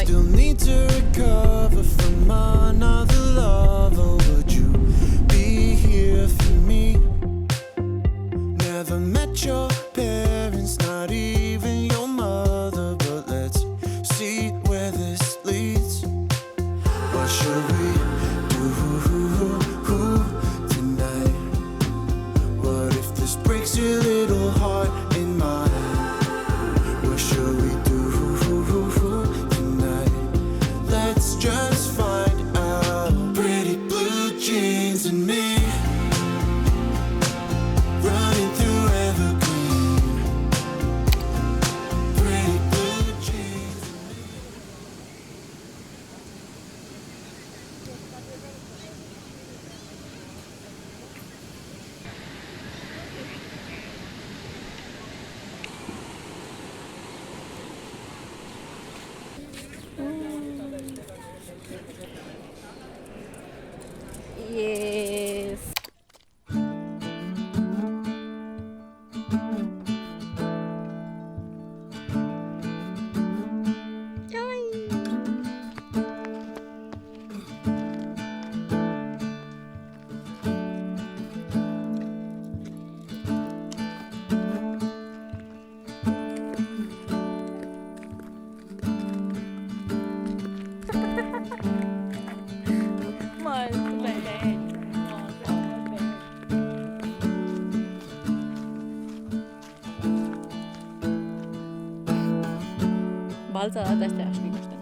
Bye. Still need to recover from another lover. Would you be here for me? Never met your parents, not even your mother. But let's see where this leads. What should we do tonight? What if this breaks your little heart in mine? What should we do tonight? Let's just find out. Pretty blue jeans and me, running through evergreen. Pretty blue jeans and me. Yes. Molto bene. Balza da tästä äskeistä.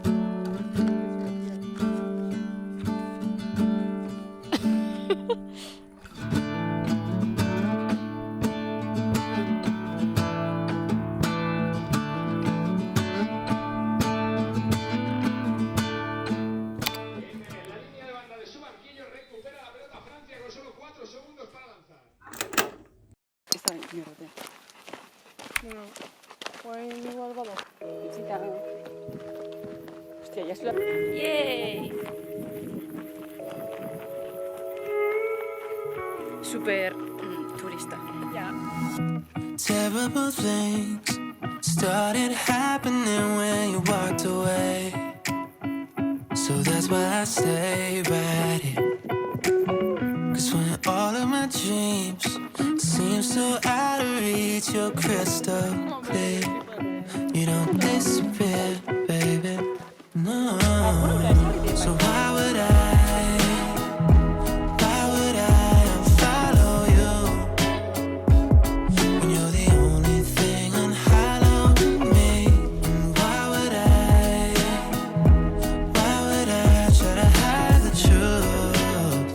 Esta mierda. No, pues igual vado. Sitä. Hostia, ya syö. Yay! Super turista. Ja. Terrible things started happening when you walked away. So that's why I stay right here. 'Cause when all of my dreams seem so out of reach, you're crystal clear. You don't disappear, baby. No. So why would I follow you when you're the only thing unhollow in me? And why would I try to hide the truth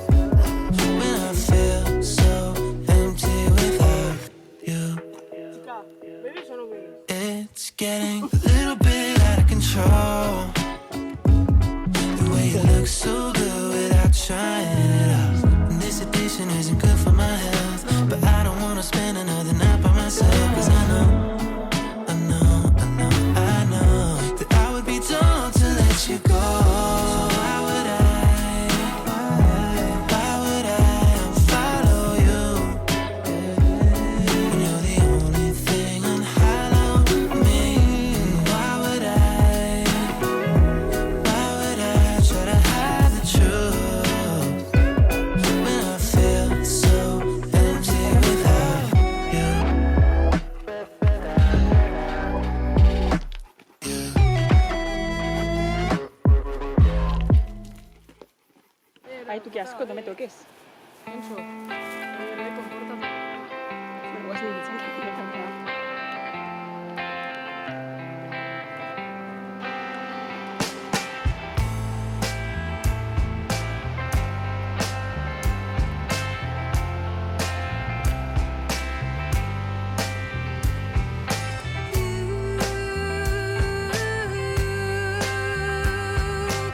when I feel so empty without you? It's getting a little bit out of control. The way you look so good without trying it out. And this addiction isn't good for my health, but I don't wanna spend another night by myself. 'Cause I know that I would be dumb to let you go. So why would I follow you when you're the only thing unhollow me? Why would I try to hide the truth when I feel so empty without you? Ai, tu che ascolta, me toques. Enzo, compórtate. Me voy a seguir diciendo que quiero comprar.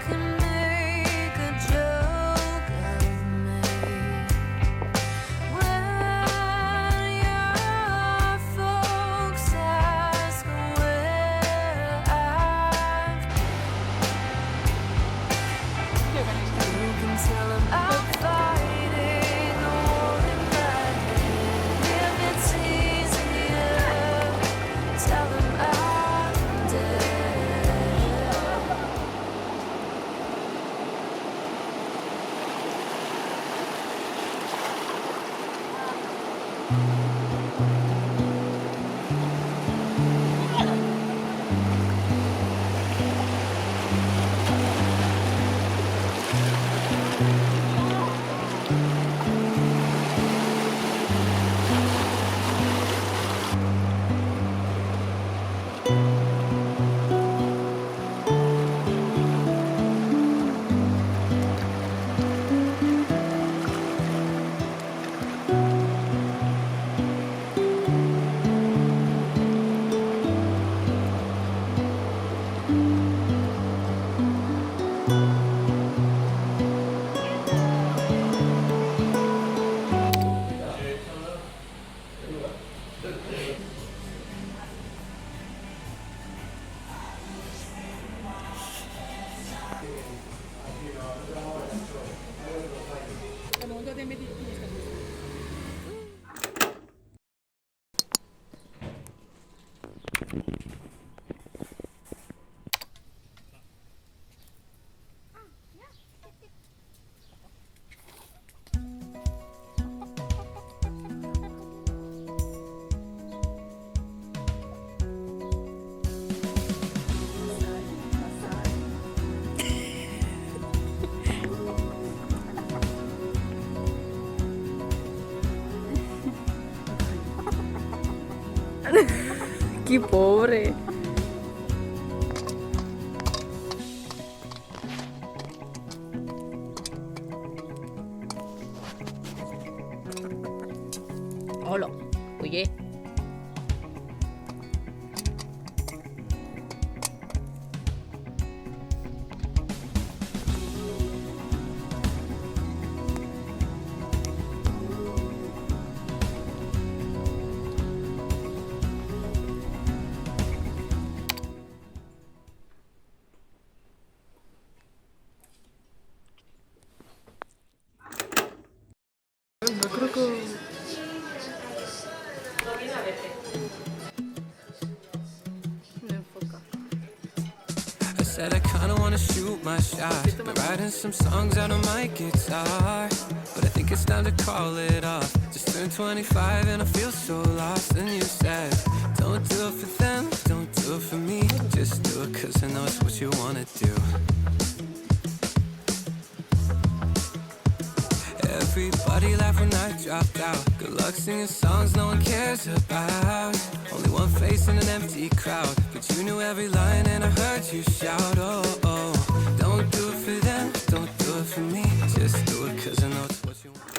Can make a joke of me. Qué pobre. Hola. Oye. No creo que... Me enfoca. I said I kinda wanna shoot my shot. Been writing some songs out on my guitar, but I think it's time to call it off. Just turned 25 and I feel so lost. And you said, don't do it for them, don't do it for me. Just do it cause I know it's what you wanna do. Everybody laughed when I dropped out. Good luck singing songs no one cares about. Only one face in an empty crowd, but you knew every line and I heard you shout, oh, oh. Don't do it for them, don't do it for me. Just do it cause I know it's what you want.